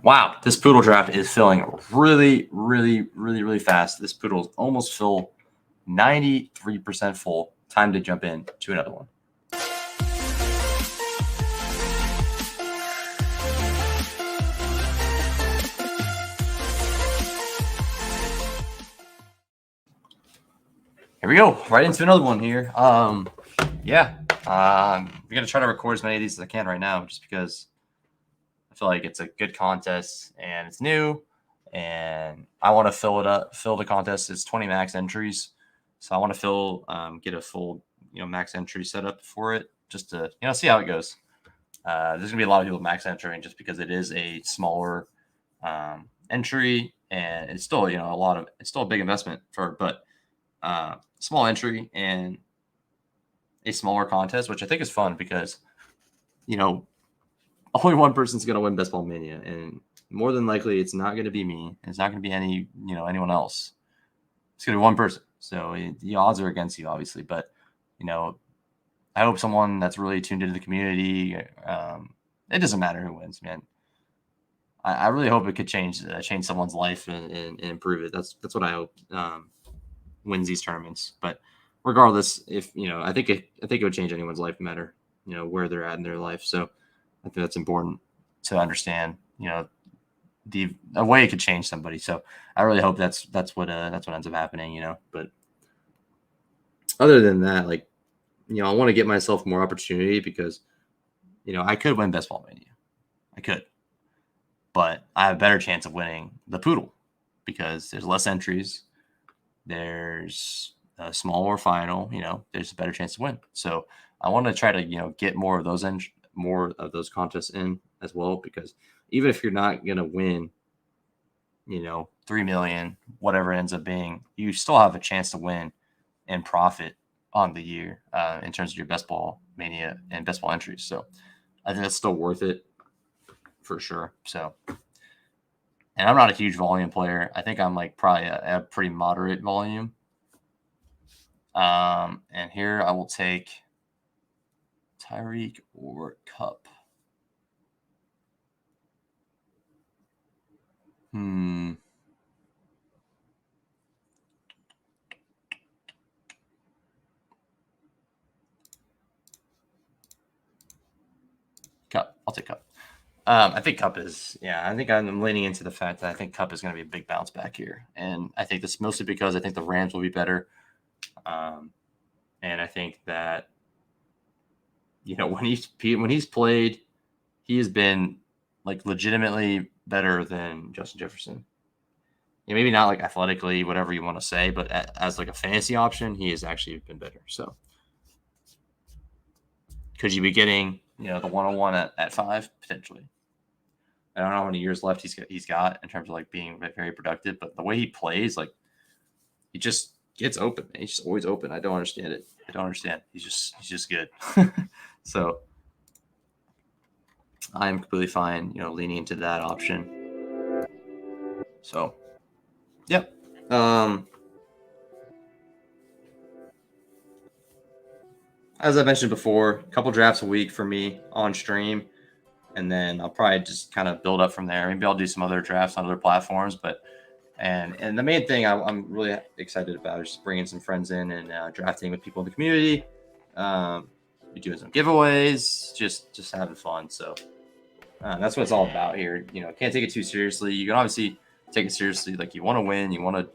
Wow, this poodle draft is filling really fast. This poodle is almost full, 93% full. Time to jump in to another one. Here we go, right into another one here. I'm gonna try to record as many of these as I can right now, just because I feel like it's a good contest and it's new, and I want to fill the contest. It's 20 max entries, so I want to get a full max entry setup for it, just to see how it goes. There's gonna be a lot of people max entering just because it is a smaller entry, and it's still it's still a big investment but small entry and a smaller contest, which I think is fun because only one person's going to win Best Ball Mania, and more than likely it's not going to be me. It's not going to be anyone else. It's going to be one person. So the odds are against you, obviously, but I hope someone that's really tuned into the community. It doesn't matter who wins, man. I really hope it could change someone's life and improve it. That's what I hope wins these tournaments. But regardless, if I think it would change anyone's life, no matter where they're at in their life. So I think that's important to understand. The way it could change somebody. So I really hope that's what ends up happening. But other than that, I want to get myself more opportunity because I could win Best Ball Mania. I could. But I have a better chance of winning the Poodle because there's less entries. There's a smaller final. There's a better chance to win. So I want to try to get more of those contests in as well, because even if you're not gonna win, 3 million, whatever it ends up being, you still have a chance to win and profit on the year in terms of your Best Ball Mania and Best Ball entries. So I think that's still worth it for sure. So, and I'm not a huge volume player. I think I'm probably a pretty moderate volume. And here I will take Tyreek or Cup. Cup. I'll take Cup. I think Cup is, I think I'm leaning into the fact that I think Cup is going to be a big bounce back here. And I think this mostly because I think the Rams will be better. And I think that, when he's played, he has been legitimately better than Justin Jefferson. Maybe not athletically, whatever you want to say, but as a fantasy option, he has actually been better. So could you be getting, the 101 at 5 potentially? I don't know how many years left he's got in terms of being very productive, but the way he plays, he just gets open. He's just always open. I don't understand it. I don't understand. He's just good. So I'm completely fine, leaning into that option. So, yep. As I mentioned before, a couple drafts a week for me on stream, and then I'll probably just kind of build up from there. Maybe I'll do some other drafts on other platforms, but and the main thing I'm really excited about is just bringing some friends in and drafting with people in the community. Be doing some giveaways, just having fun. So that's what it's all about here. Can't take it too seriously. You can obviously take it seriously. You want to win, you want to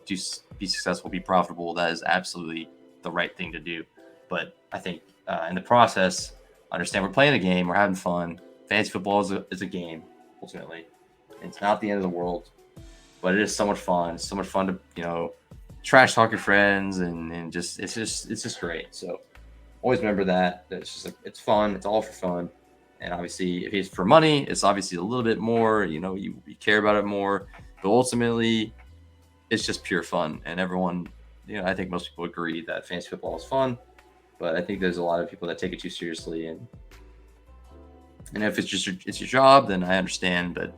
be successful, be profitable. That is absolutely the right thing to do. But I think in the process, understand we're playing a game, we're having fun. Fantasy football is a game, ultimately. It's not the end of the world, but it is so much fun. It's so much fun to trash talk your friends and just it's just great. So always remember that it's just it's fun. It's all for fun. And obviously, if it's for money, it's obviously a little bit more. You care about it more. But ultimately, it's just pure fun. And everyone, I think most people agree that fantasy football is fun. But I think there's a lot of people that take it too seriously, and if it's just it's your job, then I understand. But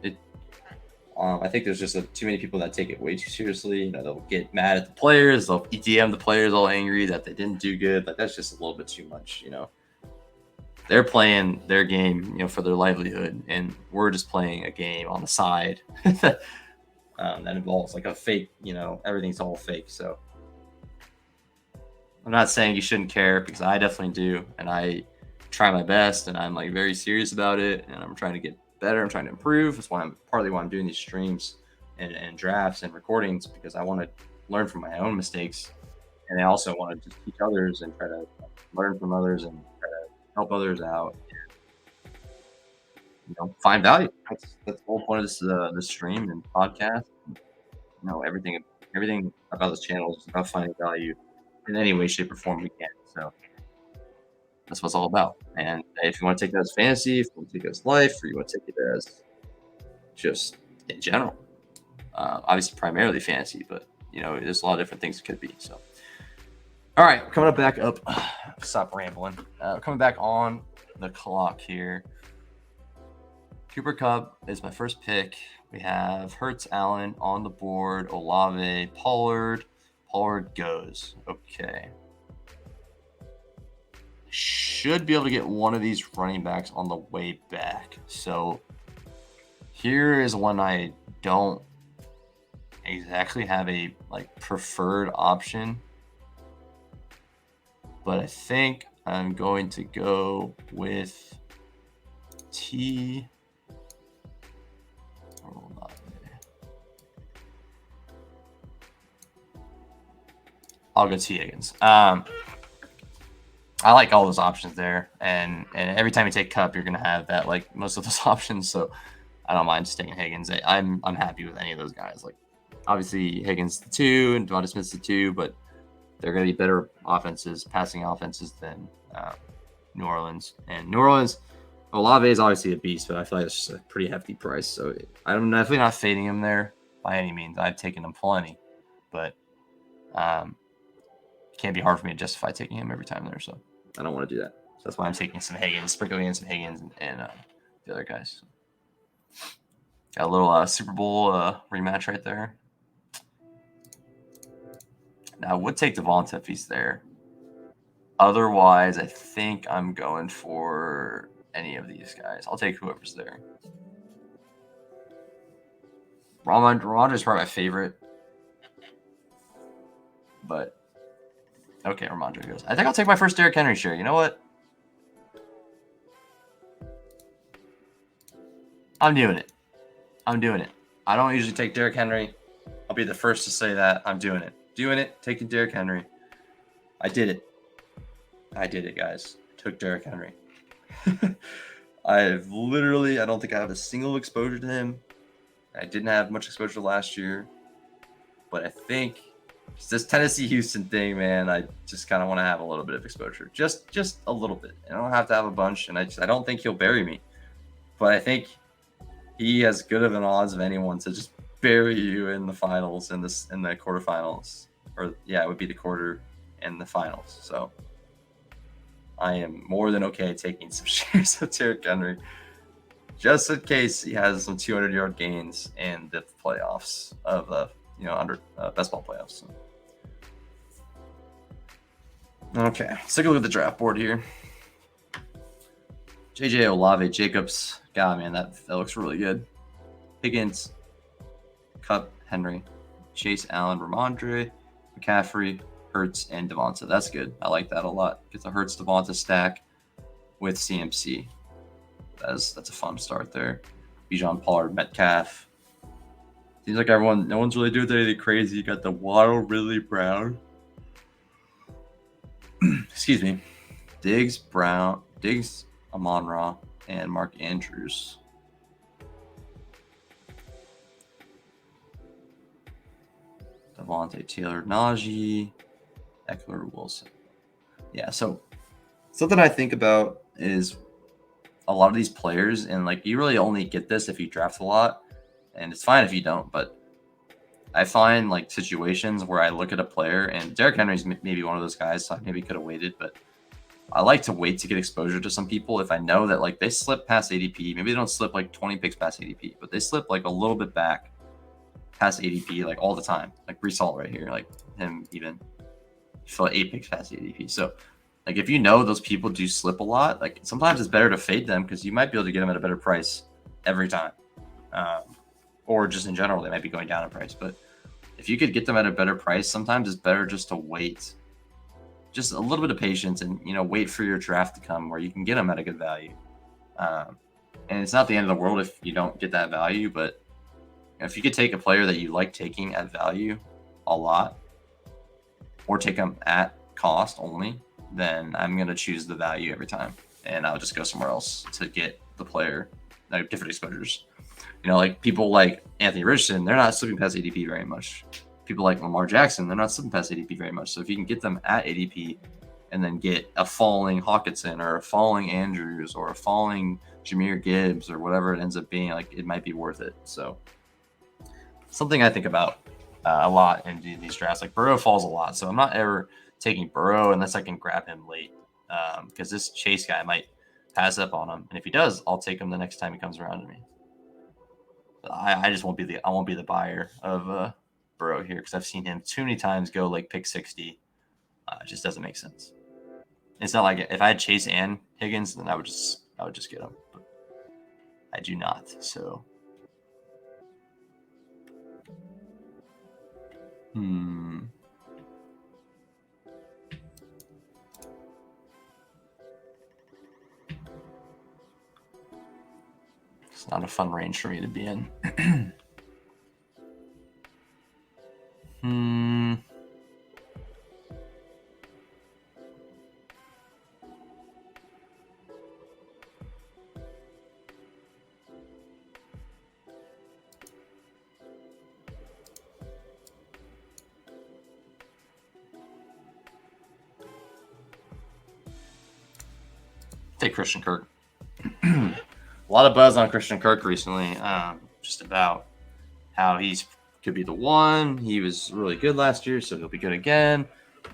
I think there's just too many people that take it way too seriously. They'll get mad at the players, they'll EDM the players all angry that they didn't do good. That's just a little bit too much. they're playing their game, for their livelihood, and we're just playing a game on the side that involves like a fake, everything's all fake. So I'm not saying you shouldn't care, because I definitely do, and I try my best, and I'm like very serious about it, and I'm trying to get better. I'm trying to improve. That's partly why I'm doing these streams and drafts and recordings, because I want to learn from my own mistakes, and I also want to just teach others and try to learn from others and try to help others out. Find value. That's the whole point of this stream and podcast. Everything about this channel is about finding value in any way, shape, or form we can. So that's what it's all about. And if you want to take that as fantasy, if you want to take it as life, or you want to take it as just in general, obviously primarily fantasy, but there's a lot of different things it could be. So, all right, coming up back up. Stop rambling. Coming back on the clock here. Cooper Kupp is my first pick. We have Hurts, Allen on the board, Olave, Pollard. Pollard goes. Okay. Should be able to get one of these running backs on the way back. So here is one I don't exactly have a preferred option, but I think I'm going to go with T. I'll go T. Higgins. I like all those options there, and every time you take Kupp, you're gonna have that most of those options. So I don't mind just taking Higgins. I'm happy with any of those guys. Obviously Higgins the 2 and Devonta Smith's the 2, but they're gonna be better offenses, passing offenses than New Orleans. And New Orleans, Olave is obviously a beast, but I feel like it's just a pretty hefty price. So I'm definitely not fading him there by any means. I've taken him plenty, but it can't be hard for me to justify taking him every time there. So I don't want to do that. So that's why I'm taking some Higgins, sprinkling in some Higgins and the other guys. Got a little Super Bowl rematch right there. Now I would take Devonta if he's there. Otherwise, I think I'm going for any of these guys. I'll take whoever's there. Ramondre is probably my favorite, but okay, Ramondre goes. I think I'll take my first Derrick Henry share. You know what? I'm doing it. I don't usually take Derrick Henry. I'll be the first to say that. I'm doing it. Taking Derrick Henry. I did it, guys. I took Derrick Henry. I don't think I have a single exposure to him. I didn't have much exposure last year, but I think it's this Tennessee-Houston thing, man. I just kind of want to have a little bit of exposure, just a little bit. I don't have to have a bunch, and I don't think he'll bury me, but I think he has good of an odds of anyone to just bury you in the finals, in the quarterfinals, or it would be the quarter and the finals. So I am more than okay taking some shares of Derrick Henry, just in case he has some 200-yard gains in the playoffs of the under best ball playoffs. So. Okay, let's take a look at the draft board here. JJ Olave, Jacobs. God, man, that looks really good. Higgins, Kupp, Henry, Chase, Allen, Ramondre, McCaffrey, Hurts, and Devonta. That's good. I like that a lot. Get the Hurts Devonta stack with CMC. That's a fun start there. Bijan, Pollard, Metcalf. Seems like no one's really doing anything crazy. You got the Waddle, Ridley, Brown. Excuse me. Diggs, Amon-Ra, and Mark Andrews. Devontae Taylor, Najee, Eckler, Wilson. Yeah, so something I think about is a lot of these players, and you really only get this if you draft a lot, and it's fine if you don't, but I find situations where I look at a player, and Derrick Henry's maybe one of those guys, so I maybe could have waited, but I like to wait to get exposure to some people if I know that they slip past ADP. Maybe they don't slip 20 picks past ADP, but they slip a little bit back past ADP all the time. Breece Hall right here, him even fell 8 picks past ADP. So Like if you know those people do slip a lot, like sometimes it's better to fade them because you might be able to get them at a better price every time. Or just in general, they might be going down in price. But if you could get them at a better price, sometimes it's better just to wait. Just a little bit of patience and, wait for your draft to come where you can get them at a good value. And it's not the end of the world if you don't get that value, but if you could take a player that you like taking at value a lot or take them at cost only, then I'm going to choose the value every time. And I'll just go somewhere else to get the player, like different exposures. Like people like Anthony Richardson, they're not slipping past ADP very much. People like Lamar Jackson, they're not slipping past ADP very much. So if you can get them at ADP and then get a falling Hawkinson or a falling Andrews or a falling Jahmyr Gibbs or whatever it ends up being, like it might be worth it. So something I think about a lot in these drafts. Like Burrow falls a lot, so I'm not ever taking Burrow unless I can grab him late because this Chase guy might pass up on him, and if he does, I'll take him the next time he comes around to me. I just won't be the buyer of Burrow here because I've seen him too many times go like pick 60. It just doesn't make sense. It's not like if I had Chase and Higgins, then I would just get him. But I do not. So, it's not a fun range for me to be in. Take Christian Kirk. A lot of buzz on Christian Kirk recently, just about how he's could be the one. He was really good last year, so he'll be good again.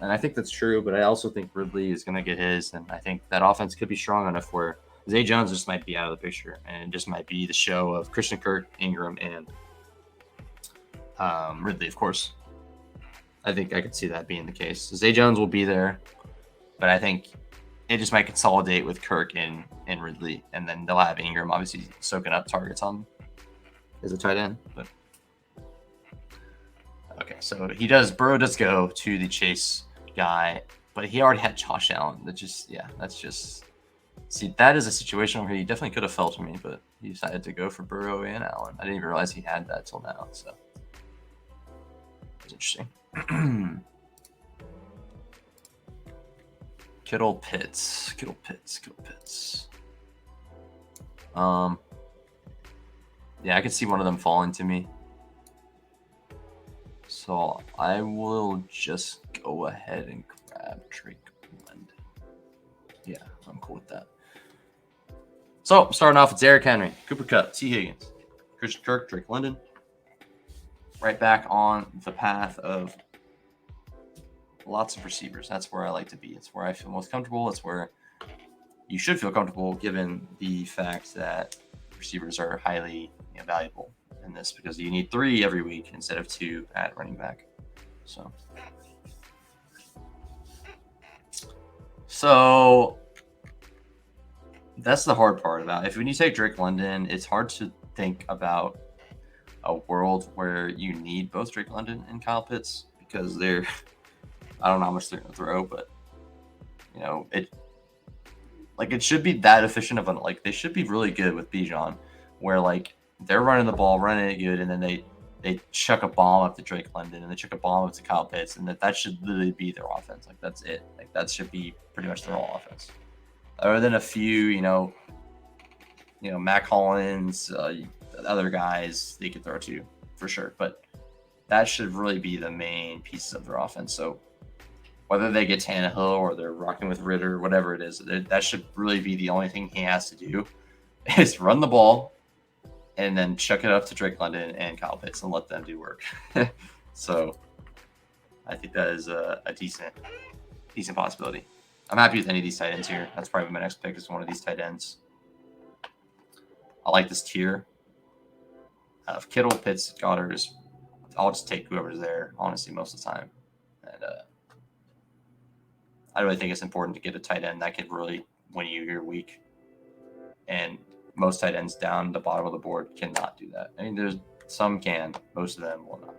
And I think that's true, but I also think Ridley is going to get his, and I think that offense could be strong enough where Zay Jones just might be out of the picture, and it just might be the show of Christian Kirk, Ingram, and Ridley, of course. I think I could see that being the case. Zay Jones will be there, but I think it just might consolidate with Kirk and Ridley, and then they'll have Ingram obviously soaking up targets on as a tight end. But okay, so Burrow does go to the Chase guy, but he already had Josh Allen. That is a situation where he definitely could have fell to me, but he decided to go for Burrow and Allen. I didn't even realize he had that till now, so it's interesting. Kittle Pitts. Yeah, I could see one of them falling to me. So I will just go ahead and grab Drake London. Yeah, I'm cool with that. So starting off with Derrick Henry, Cooper Kupp, T. Higgins, Christian Kirk, Drake London. Right back on the path of lots of receivers. That's where I like to be. It's where I feel most comfortable. It's where you should feel comfortable given the fact that receivers are highly valuable in this because you need 3 every week instead of 2 at running back. So that's the hard part about it. When you take Drake London, it's hard to think about a world where you need both Drake London and Kyle Pitts because they're I don't know how much they're going to throw, but it should be that efficient of they should be really good with Bijan, where they're running the ball, running it good, and then they chuck a bomb up to Drake London and they chuck a bomb up to Kyle Pitts, and that should literally be their offense. That's it. That should be pretty much their whole offense. Other than a few, Mac Hollins, other guys they could throw to for sure, but that should really be the main pieces of their offense. So whether they get Tannehill or they're rocking with Ritter, whatever it is, that should really be the only thing he has to do is run the ball and then chuck it up to Drake London and Kyle Pitts and let them do work. So I think that is a decent possibility. I'm happy with any of these tight ends here. That's probably my next pick is one of these tight ends. I like this tier of Kittle, Pitts, Goddard. I'll just take whoever's there, honestly, most of the time. And I really think it's important to get a tight end that can really win you your week. And most tight ends down the bottom of the board cannot do that. I mean, there's some can, most of them will not.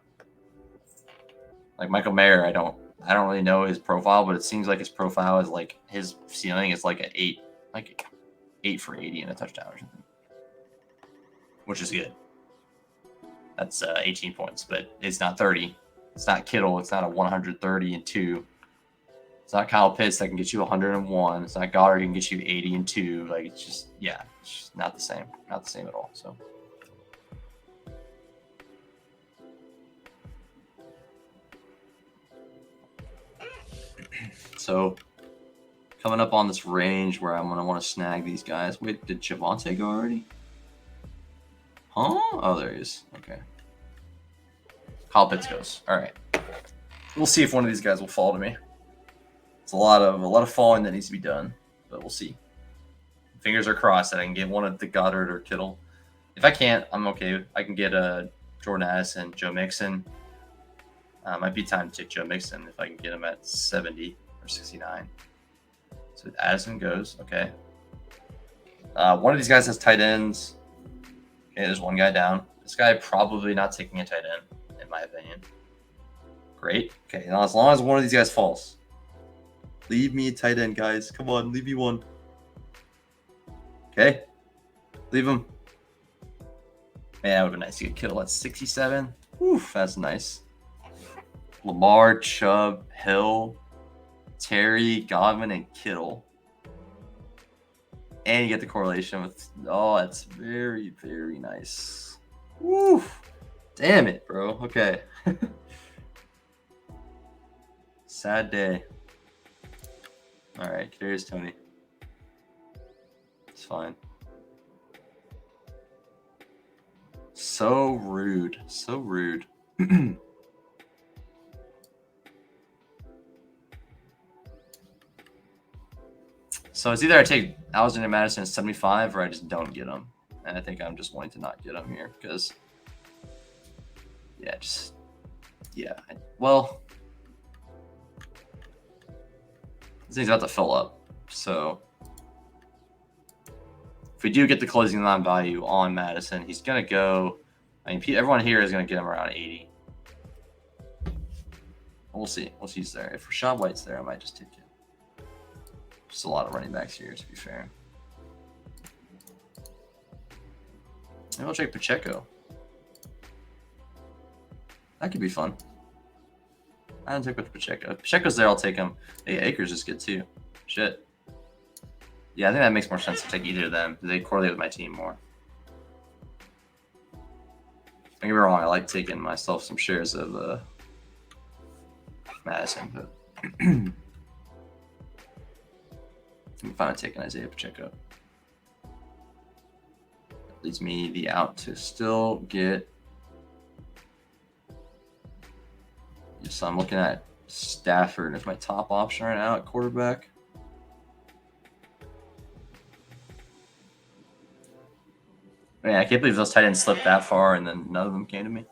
Like Michael Mayer, I don't really know his profile, but it seems like his profile is like his ceiling is like an 8 for 80 and a touchdown or something, which is good. That's 18 points, but it's not 30. It's not Kittle. It's not a 130 and 2. It's not Kyle Pitts that can get you 101. It's not Goddard who can get you 80 and 2. Like, it's just, yeah, it's just not the same. Not the same at all. So coming up on this range where I'm going to want to snag these guys. Wait, did Javonte go already? Huh? Oh, there he is. Okay. Kyle Pitts goes. All right. We'll see if one of these guys will fall to me. It's a lot of falling that needs to be done, but we'll see. Fingers are crossed that I can get one of the Goddard or Kittle. If I can't, I'm okay. I can get Jordan Addison, Joe Mixon. Might be time to take Joe Mixon if I can get him at 70 or 69. So Addison goes. Okay. One of these guys has tight ends. Okay, there's one guy down. This guy probably not taking a tight end, in my opinion. Great. Okay, now as long as one of these guys falls, leave me a tight end, guys. Come on, leave me one. Okay. Leave him. Man, that would have been nice to get Kittle at 67. Oof, that's nice. Lamar, Chubb, Hill, Terry, Godwin, and Kittle. And you get the correlation with, oh, that's very, very nice. Woof. Damn it, bro. Okay. Sad day. All right, here's Tony. It's fine. So rude. So rude. So it's either I take Alexander Madison at 75 or I just don't get him. And I think I'm just wanting to not get him here because, well, this thing's about to fill up. So if we do get the closing line value on Madison, he's going to go, I mean, everyone here is going to get him around 80. We'll see. We'll see who's there. If Rashad White's there, I might just take it. Just a lot of running backs here, to be fair. Maybe I'll take Pacheco. That could be fun. I don't take much Pacheco. If Pacheco's there, I'll take him. Hey, Akers is good too. Shit. Yeah, I think that makes more sense to take either of them. They correlate with my team more. Don't get me wrong, I like taking myself some shares of Madison, but I'm fine with taking Isaiah Pacheco. That leads me the out to still get. So I'm looking at Stafford as my top option right now at quarterback. Man, I can't believe those tight ends slipped that far and then none of them came to me.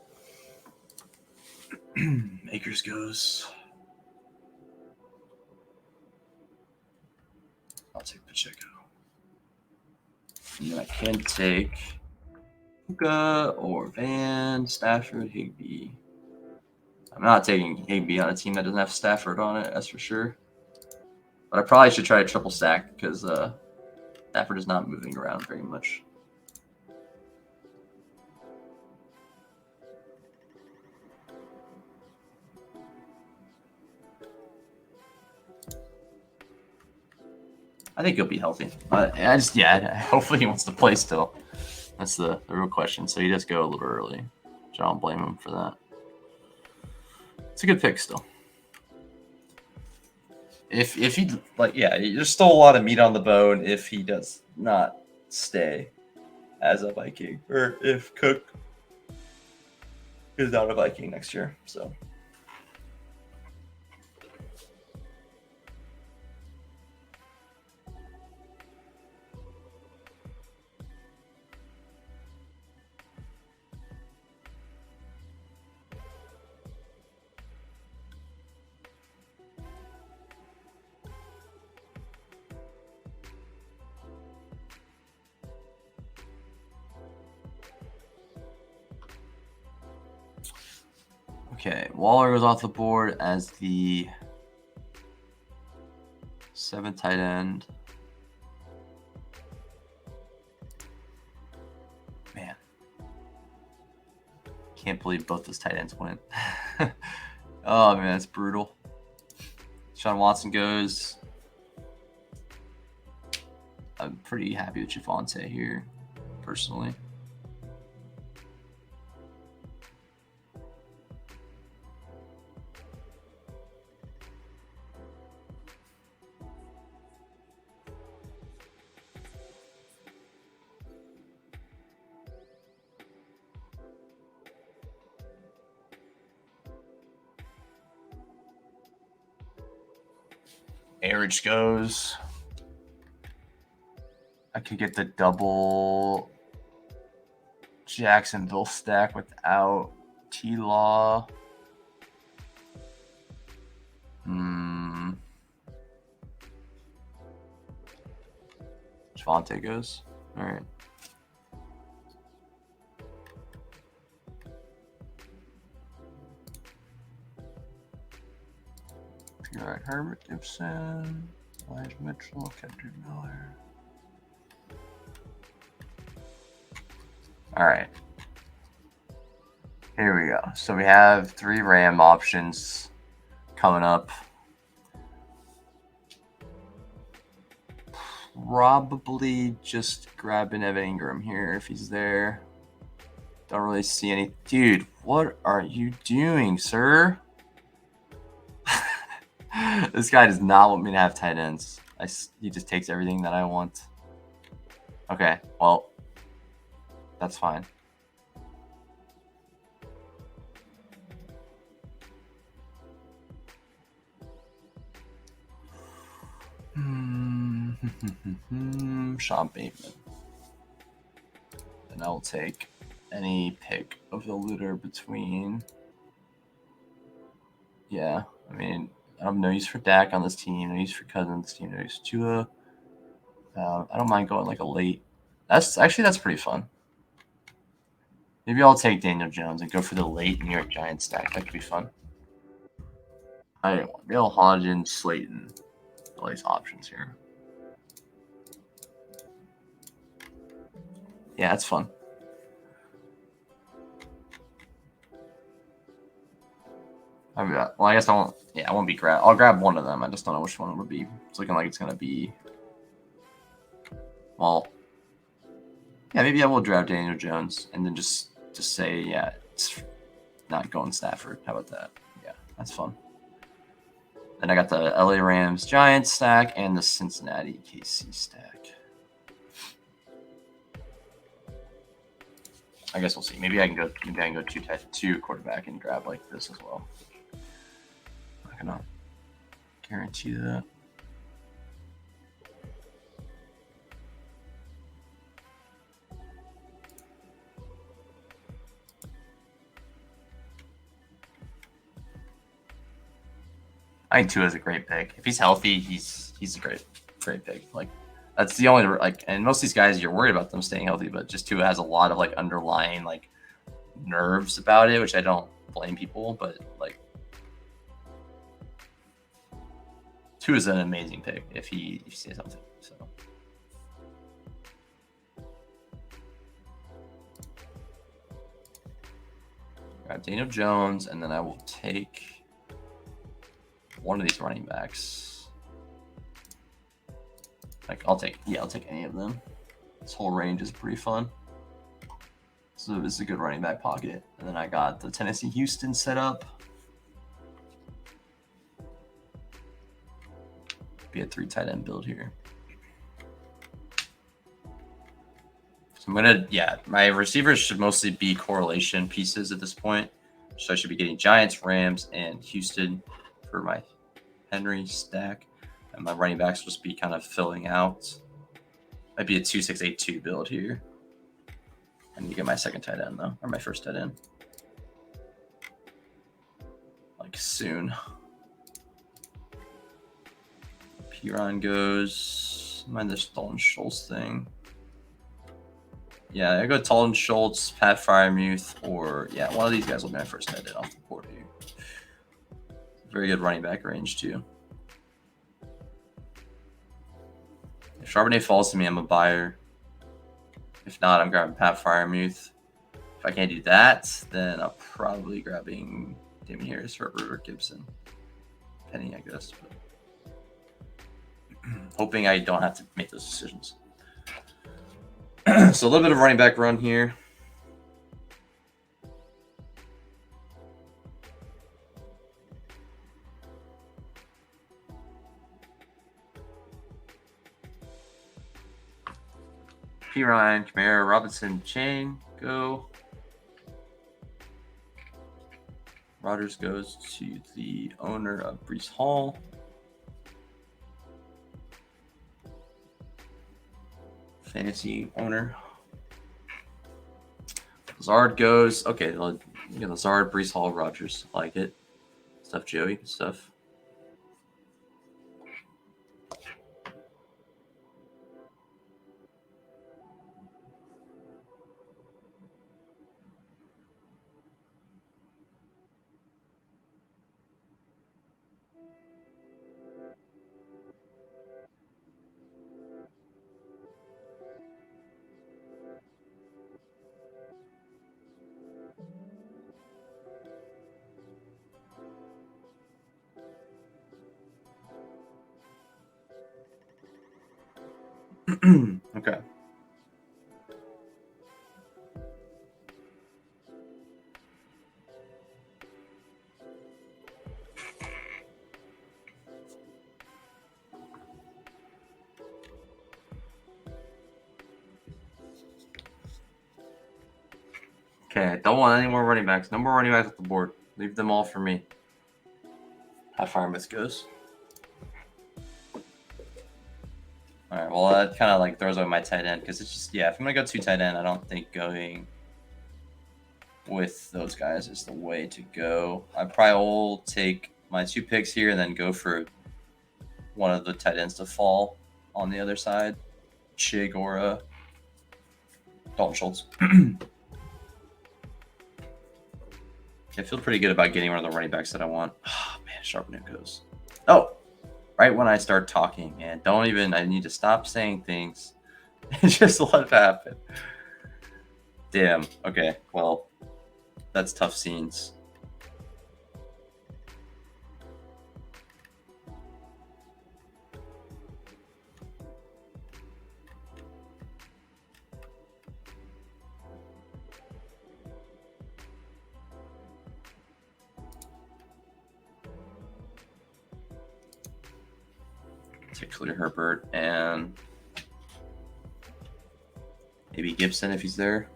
Akers goes. I'll take Pacheco. And then I can take Puka or Van, Stafford, Higbee. I'm not taking Higbee on a team that doesn't have Stafford on it, that's for sure. But I probably should try a triple stack because Stafford is not moving around very much. I think he'll be healthy. Hopefully he wants to play still. That's the real question. So he does go a little early. So I don't blame him for that. It's a good pick still. If he there's still a lot of meat on the bone if he does not stay as a Viking, or if Cook is not a Viking next year. So Okay, Waller goes off the board as the 7th tight end. Man, can't believe both those tight ends went. Oh man, that's brutal. Sean Watson goes. I'm pretty happy with Javonte here, personally. Average goes. I could get the double Jacksonville stack without T-Law. Javonte goes. All right. All right, Herbert Gibson, Elijah Mitchell, Kendrick Miller. All right. Here we go. So we have 3 Ram options coming up. Probably just grabbing Evan Ingram here if he's there. Don't really see any. Dude, what are you doing, sir? This guy does not want me to have tight ends. He just takes everything that I want. Okay, well, that's fine. Sean Bateman. And I'll take any pick of the litter between. Yeah, I mean, I have no use for Dak on this team, no use for Cousins on this team, no use for Tua. I don't mind going like a late. That's pretty fun. Maybe I'll take Daniel Jones and go for the late New York Giants stack. That could be fun. I want Bill Hodgins, Slayton, all these options here. Yeah, that's fun. Well, I guess I won't. Yeah, I won't be grab. I'll grab one of them. I just don't know which one it would be. It's looking like it's gonna be. Well, yeah, maybe I will draft Daniel Jones and then just say, yeah, it's not going Stafford. How about that? Yeah, that's fun. Then I got the LA Rams Giants stack and the Cincinnati KC stack. I guess we'll see. Maybe I can go two quarterback and grab like this as well. I cannot guarantee that. I think Tua is a great pick. If he's healthy, he's a great pick. Like that's the only and most of these guys you're worried about them staying healthy, but just Tua has a lot of like underlying like nerves about it, which I don't blame people, but like Tua is an amazing pick if he stays healthy. So grab Daniel Jones, and then I will take one of these running backs. Like I'll take any of them. This whole range is pretty fun. So this is a good running back pocket. And then I got the Tennessee Houston set up. Be a 3 tight end build here. So I'm gonna my receivers should mostly be correlation pieces at this point. So I should be getting Giants, Rams, and Houston for my Henry stack. And my running backs will just be kind of filling out. Might be a 2-6-8-2 build here. I need to get my second tight end though, or my first tight end. Like soon. Piron goes. Mind this Dalton Schultz thing. Yeah, I go Dalton Schultz, Pat Fryermuth, or one of these guys will be my first tight end off the board here. Very good running back range, too. If Charbonnet falls to me, I'm a buyer. If not, I'm grabbing Pat Freiermuth. If I can't do that, then I'm probably grabbing Damien Harris, Herbert, or Gibson. Penny, I guess. But hoping I don't have to make those decisions. So a little bit of running back run here. P. Ryan, Kamara, Robinson, Chain, go. Rodgers goes to the owner of Breece Hall. Fantasy owner. Lazard goes. Okay, Lazard, Breece Hall, Rodgers. Like it. Stuff, Joey. Stuff. Okay. Okay, don't want any more running backs. No more running backs off the board. Leave them all for me. How Freiermuth goes. All right, well, that kind of like throws away my tight end because it's just, if I'm going to go 2 tight end, I don't think going with those guys is the way to go. I probably will take my 2 picks here and then go for one of the tight ends to fall on the other side. Chig or Dalton Schultz. I feel pretty good about getting one of the running backs that I want. Oh, man, Charbonnet goes. Oh, right when I start talking, man. I need to stop saying things. Just let it happen. Damn. Okay, well, that's tough scenes. Clear Herbert and maybe Gibson if he's there.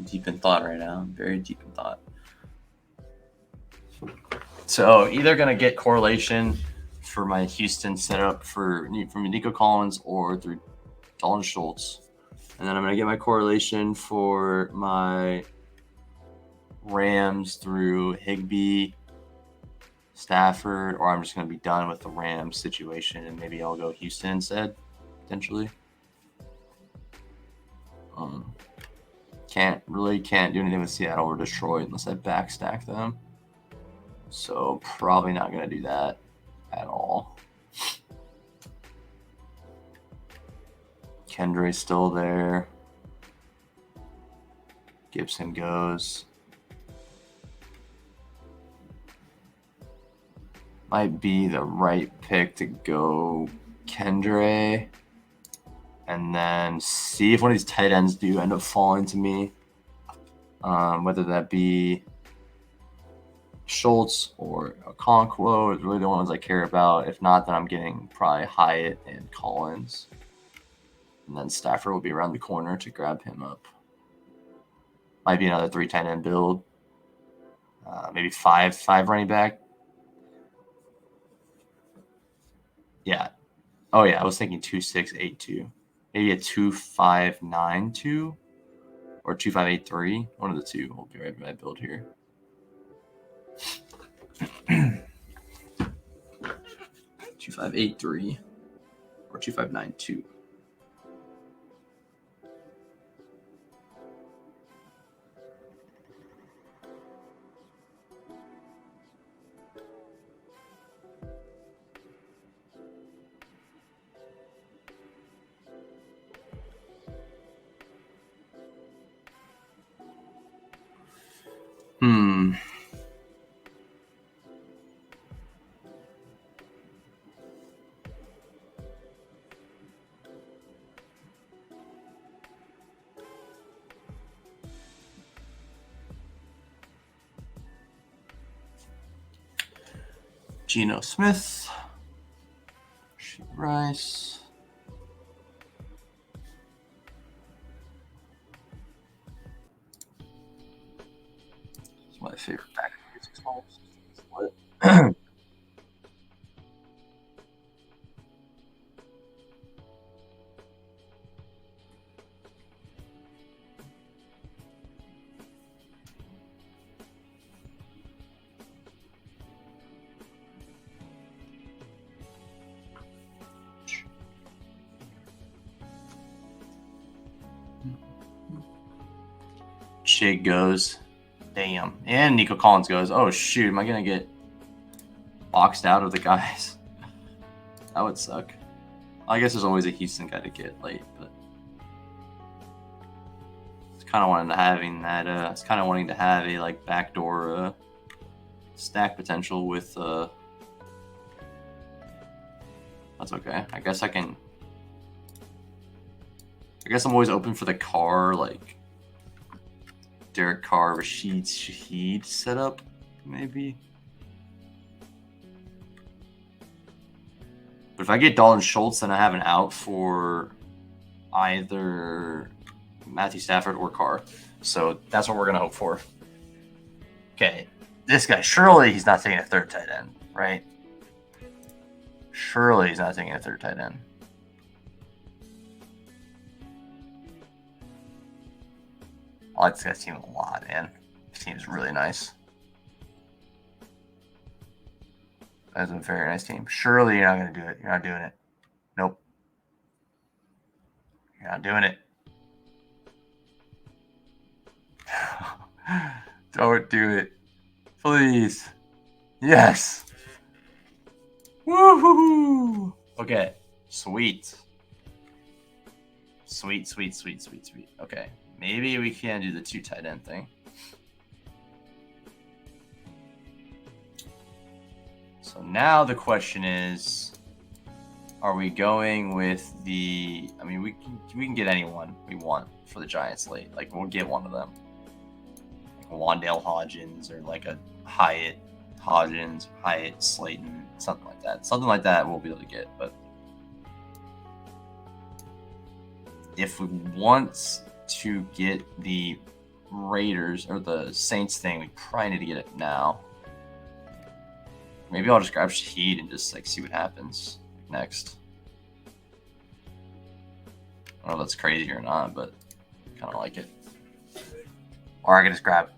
Deep in thought right now. I'm very deep in thought. So either going to get correlation for my Houston setup from Nico Collins or through Dalton Schultz. And then I'm going to get my correlation for my Rams through Higbee, Stafford, or I'm just going to be done with the Rams situation and maybe I'll go Houston instead, potentially. Can't do anything with Seattle or Detroit unless I backstack them. So probably not going to do that at all. Kendray's still there. Gibson goes. Might be the right pick to go Kendray. And then see if one of these tight ends do end up falling to me. Whether that be Schultz or Okonkwo is really the ones I care about. If not, then I'm getting probably Hyatt and Collins. And then Stafford will be around the corner to grab him up. Might be another 3 tight end build. Maybe five running back. Yeah. Oh yeah, I was thinking 2682. Maybe a 2592 or 2583. One of the two. We'll be right by build here. 2583 or 2592. Geno Smith, Rice. It's my favorite back of Shig goes. Damn. And Nico Collins goes. Oh, shoot. Am I going to get boxed out of the guys? That would suck. I guess there's always a Houston guy to get late, but it's kind of wanting to having that. It's kind of wanting to have a like backdoor stack potential with. That's okay. I guess I can. I guess I'm always open for the Carr, like Derek Carr, Rashid Shaheed setup, maybe. But if I get Dalton Schultz, then I have an out for either Matthew Stafford or Carr. So that's what we're going to hope for. Okay. This guy, surely he's not taking a third tight end, right? Surely he's not taking a third tight end. I like this guy's team a lot, man. This team is really nice. That's a very nice team. Surely you're not going to do it. You're not doing it. Nope. You're not doing it. Don't do it. Please. Yes. Woohoo! Okay. Sweet. Sweet, sweet, sweet, sweet, sweet. Okay. Maybe we can do the 2 tight end thing. So now the question is, are we going with the? I mean, we can get anyone we want for the Giants late. Like we'll get one of them, like Wandale Hodgins or like a Hyatt Hodgins, Hyatt Slayton, something like that. Something like that we'll be able to get. But if we want to get the Raiders or the Saints thing, we probably need to get it now. Maybe I'll just grab Shaheed and just like see what happens next. I don't know if that's crazy or not, but kind of like it. Or I can just grab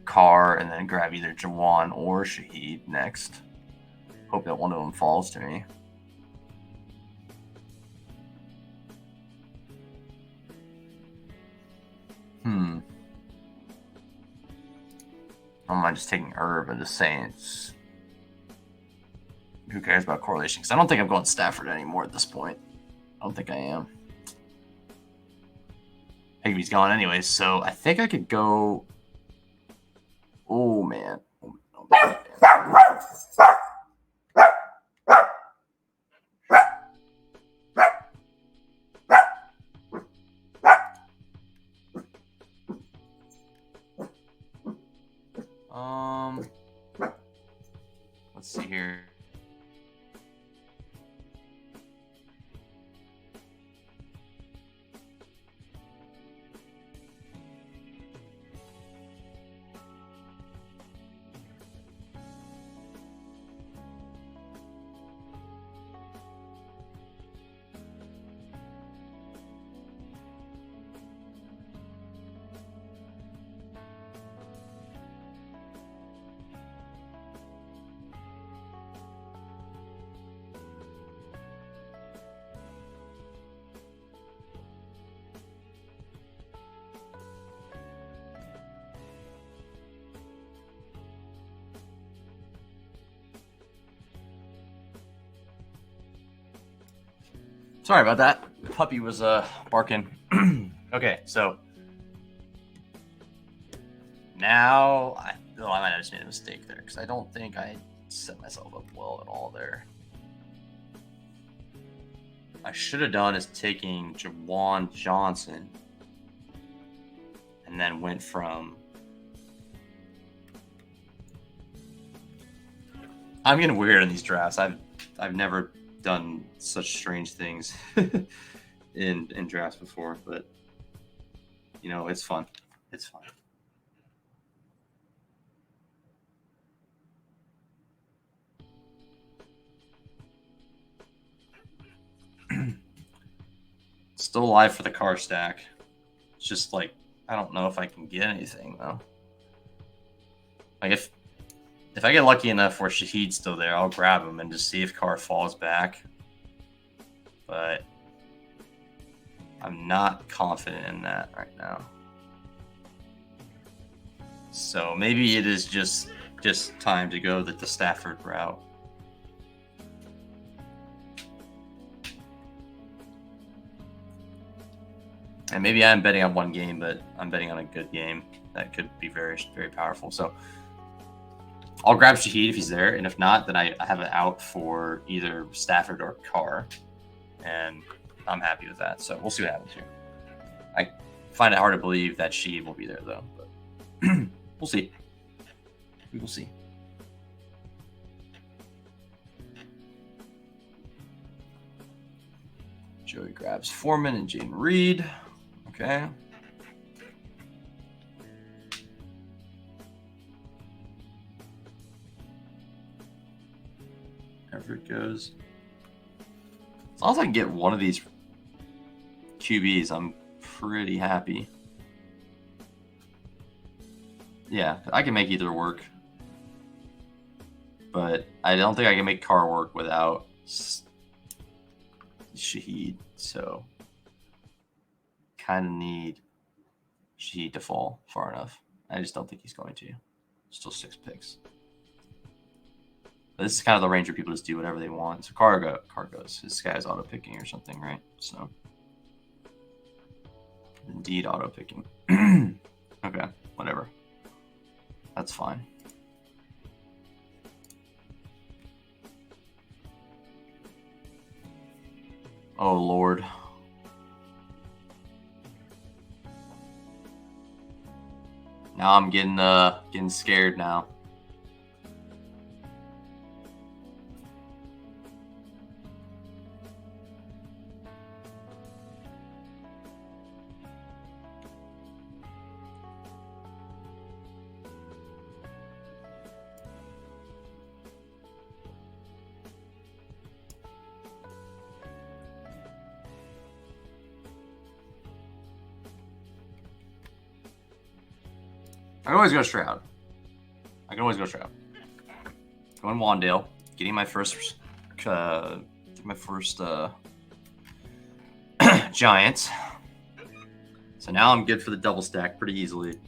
Carr and then grab either Jawan or Shaheed next. Hope that one of them falls to me. I don't mind just taking Herb and just saying it's. Who cares about correlation? Because I don't think I'm going Stafford anymore at this point. I don't think I am. Higby's gone anyways, so I think I could go. Oh man. Oh, man. Let's see here. Sorry about that. The puppy was barking. Okay, so now I might have just made a mistake there because I don't think I set myself up well at all there. I should have done is taking Jawan Johnson and then went from. I'm getting weird in these drafts. I've never done such strange things in drafts before, but you know, it's fun. It's fun. Still alive for the car stack. It's just like I don't know if I can get anything though. Like if I get lucky enough where Shahid's still there, I'll grab him and just see if Carr falls back. But I'm not confident in that right now. So maybe it is just time to go the Stafford route. And maybe I'm betting on one game, but I'm betting on a good game that could be very, very powerful. So I'll grab Shahid if he's there, and if not, then I have it out for either Stafford or Carr, and I'm happy with that. So we'll see what happens here. I find it hard to believe that Shahid will be there, though, but we'll see. We will see. Joey grabs Foreman and Jaden Reed. Okay. However it goes. As long as I can get one of these QBs, I'm pretty happy. Yeah, I can make either work. But I don't think I can make Carr work without Shahid. So kind of need Shahid to fall far enough. I just don't think he's going to. Still 6 picks. But this is kind of the range where people just do whatever they want. So Carr goes. This guy's auto picking or something, right? So indeed auto picking. Okay, whatever. That's fine. Oh Lord. Now I'm getting scared now. I can always go Stroud. Going Wandale, getting my first Giants. So now I'm good for the double stack pretty easily.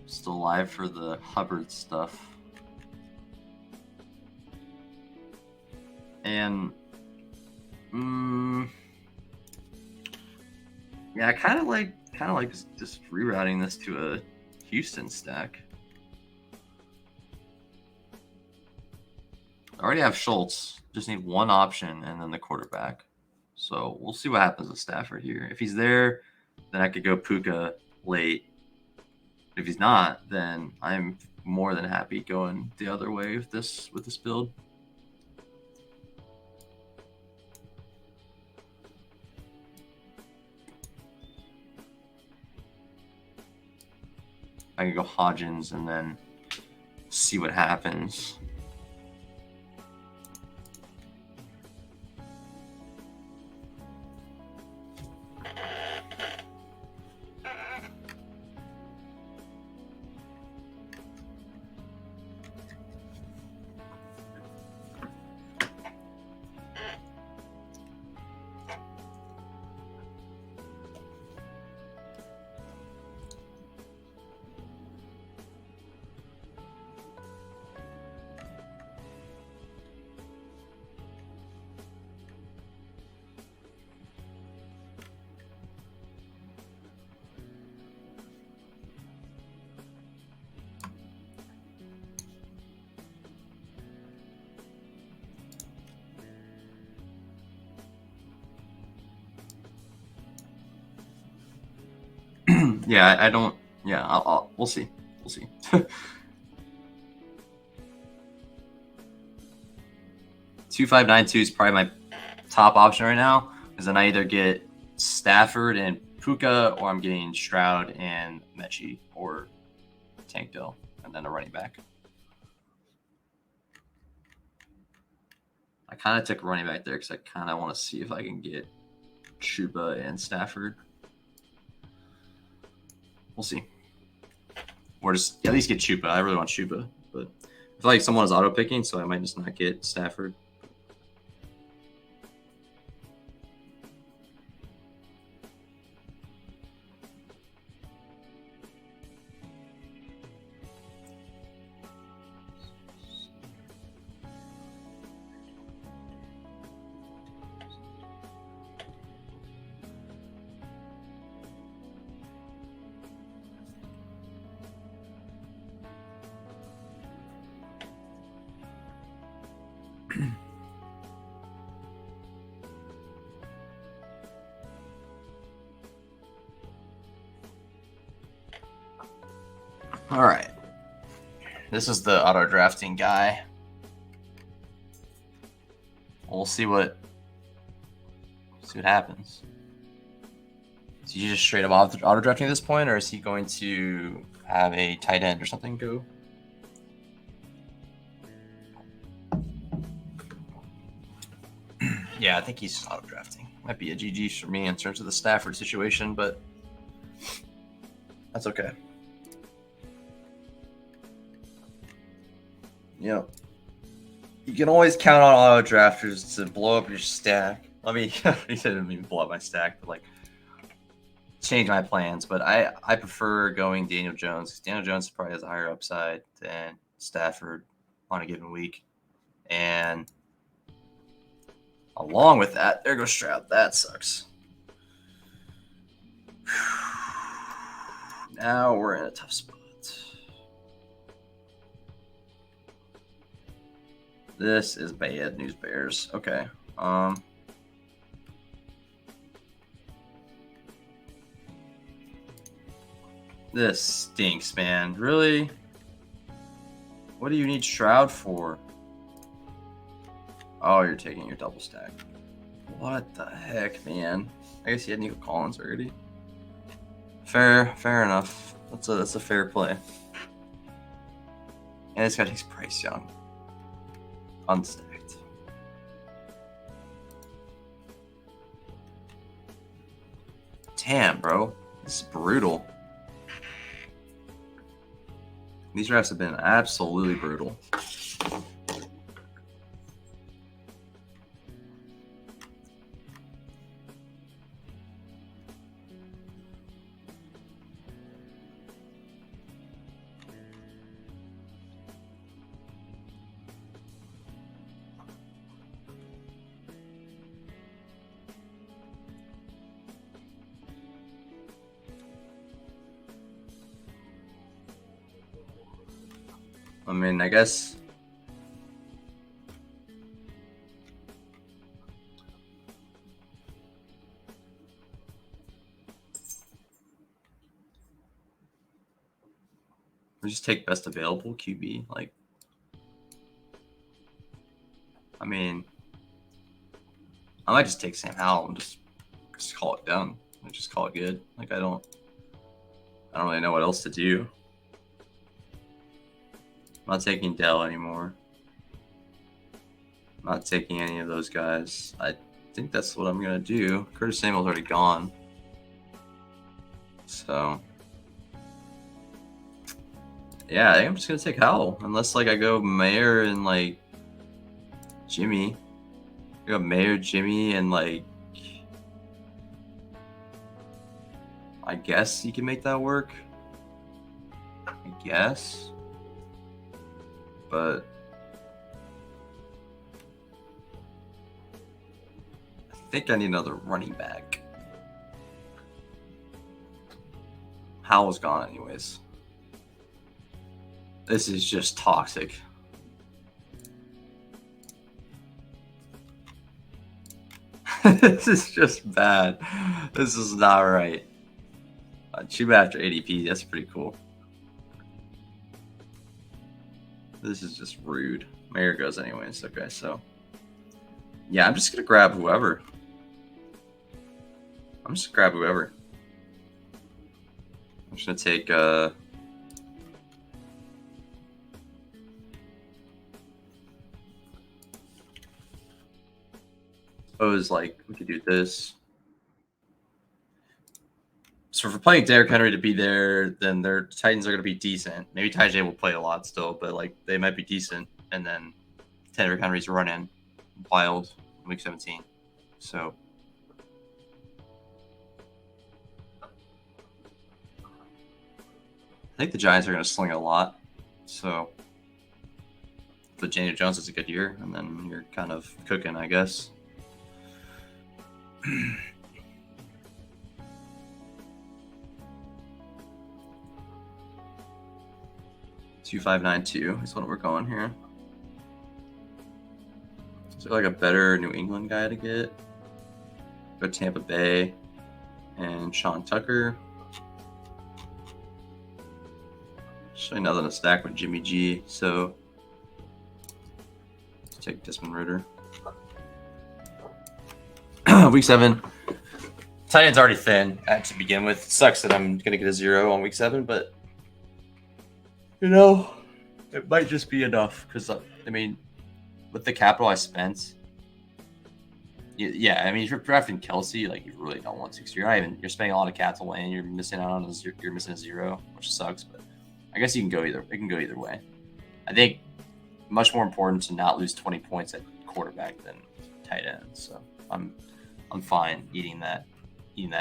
Still alive for the Hubbard stuff. And yeah, I kind of like just rerouting this to a Houston stack. I already have Schultz. Just need one option and then the quarterback. So we'll see what happens with Stafford here. If he's there, then I could go Puka late. If he's not, then I'm more than happy going the other way with this build. I can go Hodgins and then see what happens. Yeah, I don't. Yeah, we'll see. We'll see. 2592 is probably my top option right now, because then I either get Stafford and Puka, or I'm getting Stroud and Mechie, or Tank Dell, and then a running back. I kind of took a running back there because I kind of want to see if I can get Chuba and Stafford. We'll see. Or just at least get Chuba. I really want Chuba, but I feel like someone is auto picking, so I might just not get Stafford. All right. This is the auto drafting guy. We'll see what happens. Is he just straight up auto drafting at this point, or is he going to have a tight end or something go? Yeah, I think he's auto drafting. Might be a GG for me in terms of the Stafford situation, but that's okay. You know, you can always count on auto drafters to blow up your stack. I mean, he didn't even blow up my stack, but like change my plans. But I prefer going Daniel Jones. Daniel Jones probably has a higher upside than Stafford on a given week, and along with that, there goes Stroud. That sucks. Now we're in a tough spot. This is bad news bears. Okay. This stinks, man. Really? What do you need Stroud for? Oh, you're taking your double stack. What the heck, man? I guess he had Nico Collins already. Fair enough. That's a fair play. And it's got his Price Young. Unstacked. Damn, bro. This is brutal. These drafts have been absolutely brutal. I mean, I guess we just take best available QB. Like, I mean, I might just take Sam Howell and just call it done. Like, just call it good. Like, I don't really know what else to do. I'm not taking Dell anymore. I'm not taking any of those guys. I think that's what I'm gonna do. Curtis Samuel's already gone. So yeah, I think I'm just gonna take Howell. Unless like I go Mayer and like Jimmy. I go Mayer, Jimmy, and like I guess you can make that work. I guess. But I think I need another running back. Howell's gone anyways. This is just toxic. This is just bad. This is not right. Chuba after ADP. That's pretty cool. This is just rude. My ear goes anyways. Okay, so yeah, I'm just gonna grab whoever. I'm just gonna grab whoever. I'm just gonna take suppose like we could do this. So if we're playing Derrick Henry to be there, then their Titans are going to be decent. Maybe Ty will play a lot still, but like they might be decent. And then Derrick Henry's running wild in week 17. So I think the Giants are going to sling a lot. So but Daniel Jones is a good year, and then you're kind of cooking, I guess. 2592 is what we're going here. Is there like a better New England guy to get? Go Tampa Bay and Sean Tucker. Actually, nothing to stack with Jimmy G, so let's take Desmond Ridder. Week 7. Tight end's already thin to begin with. It sucks that I'm going to get a 0 on week 7, but you know, it might just be enough because, I mean, with the capital I spent, yeah, I mean, if you're drafting Kelsey, like, you really don't want 6. You're spending a lot of capital and you're missing out on you're missing a 0, which sucks, but I guess you can go either. It can go either way. I think much more important to not lose 20 points at quarterback than tight end. So I'm fine eating that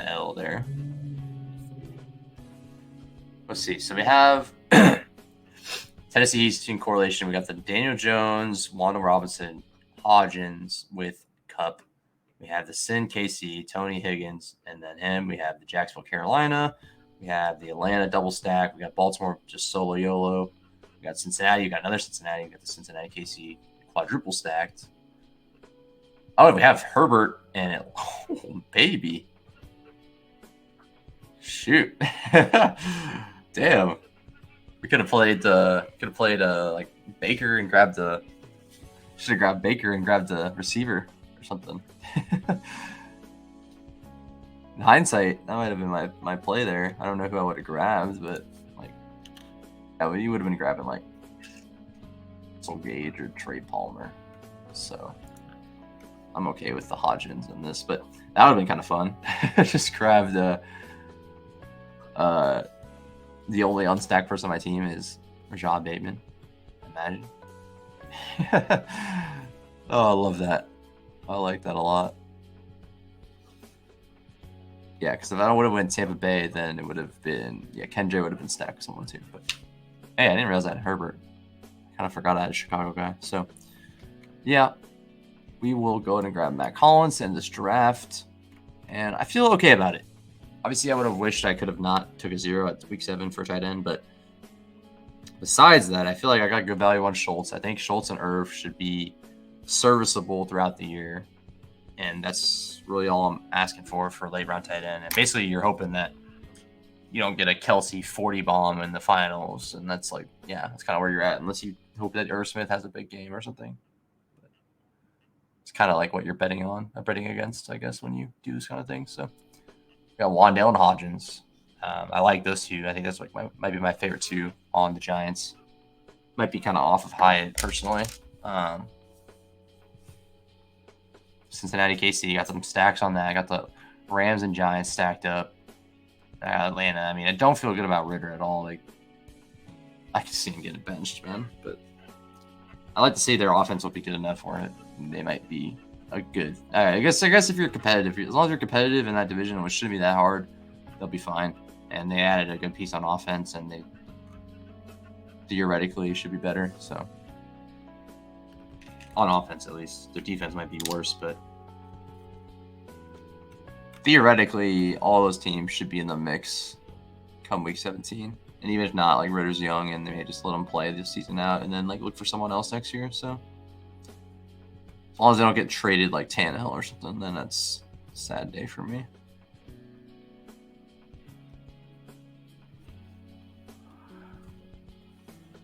L there. Let's see. So we have Tennessee Houston correlation. We got the Daniel Jones, Wanda Robinson, Hodgins with Cup. We have the Sin KC, Tony Higgins, and then him. We have the Jacksonville Carolina. We have the Atlanta double stack. We got Baltimore just solo YOLO. We got Cincinnati. We got another Cincinnati. We got the Cincinnati KC quadruple stacked. Oh, and we have Herbert and oh, baby. Shoot. Damn. We could have played like Baker and grabbed the should have grabbed Baker and grabbed the receiver or something. In hindsight, that might have been my play there. I don't know who I would have grabbed, but like you would have been grabbing like Russell Gage or Trey Palmer. So I'm okay with the Hodgins in this, but that would have been kind of fun. Just grab the only unstacked person on my team is Rashad Bateman. Imagine. Oh, I love that. I like that a lot. Yeah, because if I would have went Tampa Bay, then it would have been Kendra would have been stacked with someone too. But hey, I didn't realize I had Herbert. I kind of forgot I had a Chicago guy. So yeah, we will go ahead and grab Matt Collins in this draft, and I feel okay about it. Obviously, I would have wished I could have not took a 0 at week 7 for tight end, but besides that, I feel like I got good value on Schultz. I think Schultz and Irv should be serviceable throughout the year, and that's really all I'm asking for late round tight end. And basically, you're hoping that you don't get a Kelsey 40 bomb in the finals, and that's like, yeah, that's kind of where you're at, unless you hope that Irv Smith has a big game or something. But it's kind of like what you're betting against, I guess, when you do this kind of thing. So. We got Wandale and Hodgins. I like those two. I think that's like might be my favorite two on the Giants. Might be kind of off of Hyatt personally. Cincinnati KC got some stacks on that. I got the Rams and Giants stacked up. Atlanta. I mean, I don't feel good about Ridder at all. Like, I can see him getting benched, man. But I like to say their offense will be good enough for it. They might be a good. All right, I guess if you're competitive, as long as you're competitive in that division, which shouldn't be that hard, they'll be fine. And they added a good piece on offense, and they theoretically should be better. So on offense, at least, their defense might be worse, but theoretically, all those teams should be in the mix come week 17. And even if not, like Ritter's young, and they may just let him play this season out, and then like look for someone else next year. So. As long as they don't get traded like Tannehill or something, then that's a sad day for me.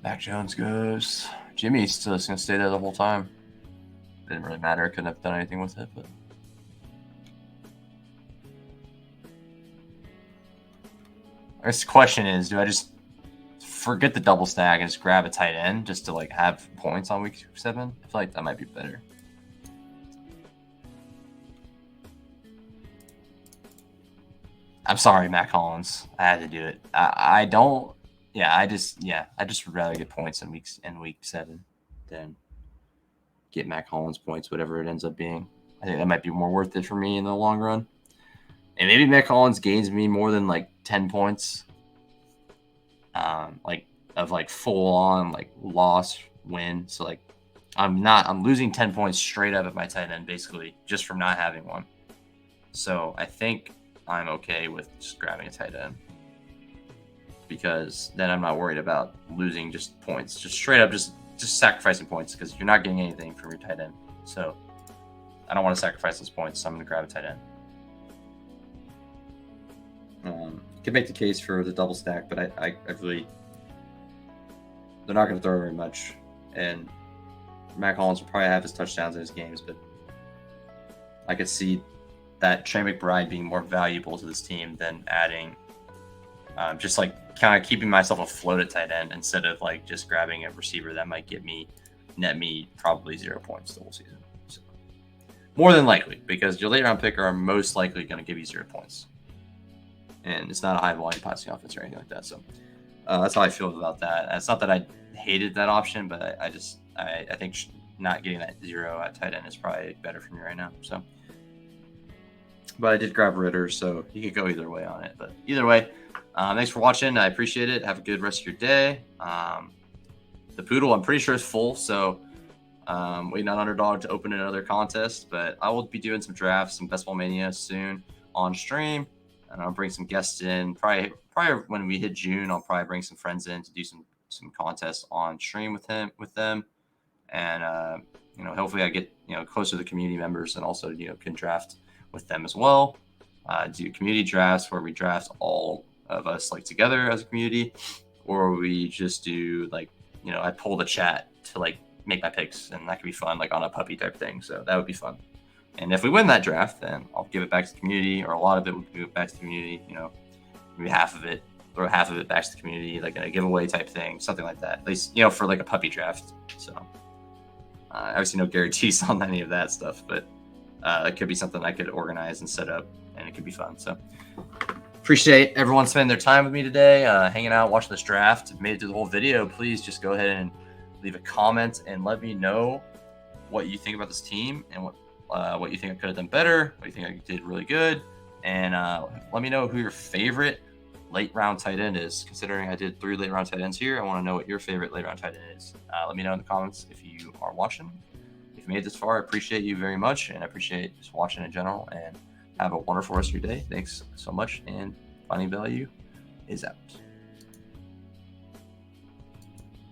Mac Jones goes. Jimmy's still just going to stay there the whole time. Didn't really matter. Couldn't have done anything with it. But I guess the question is, do I just forget the double stack and just grab a tight end just to like have points on week 7? I feel like that might be better. I'm sorry, Matt Collins. I had to do it. I don't. Yeah, I just would rather get points in week 7 than get Matt Collins points, whatever it ends up being. I think that might be more worth it for me in the long run. And maybe Matt Collins gains me more than like 10 points. Like of like full on like loss win. So like I'm losing 10 points straight up at my tight end basically just from not having one. So I think I'm okay with just grabbing a tight end because then I'm not worried about losing just points, just straight up just sacrificing points because you're not getting anything from your tight end. So I don't want to sacrifice those points, so I'm going to grab a tight end. Could make the case for the double stack, but I really they're not going to throw very much, and Matt Collins will probably have his touchdowns in his games, but I could see that Trey McBride being more valuable to this team than adding, just like kind of keeping myself afloat at tight end instead of like just grabbing a receiver that might net me probably 0 points the whole season. So, more than likely, because your late round picker are most likely going to give you 0 points. And it's not a high volume passing offense or anything like that. So that's how I feel about that. It's not that I hated that option, but I think not getting that 0 at tight end is probably better for me right now. So, but I did grab Ritter, so you could go either way on it. But either way, thanks for watching. I appreciate it. Have a good rest of your day. The Poodle, I'm pretty sure is full, so waiting on Underdog to open another contest. But I will be doing some drafts, some Best Ball Mania soon on stream. And I'll bring some guests in. Probably when we hit June, I'll probably bring some friends in to do some contests on stream with them. And hopefully I get closer to the community members and also can draft with them as well. Do community drafts where we draft all of us like together as a community, or we just do like I pull the chat to like make my picks, and that could be fun, like on a puppy type thing. So that would be fun. And if we win that draft, then I'll give it back to the community, or a lot of it will give it back to the community. Maybe half of it, throw half of it back to the community, like in a giveaway type thing, something like that. At least, for like a puppy draft. So, obviously, no guarantees on any of that stuff, but it could be something I could organize and set up, and it could be fun. So, appreciate everyone spending their time with me today, hanging out, watching this draft. If you made it through the whole video, please just go ahead and leave a comment and let me know what you think about this team and what you think I could have done better, what you think I did really good, and let me know who your favorite late round tight end is. Considering I did 3 late round tight ends here, I want to know what your favorite late round tight end is. Let me know in the comments if you are watching. If you made it this far, I appreciate you very much, and I appreciate just watching in general, and have a wonderful rest of your day. Thanks so much, and Finding Value is out.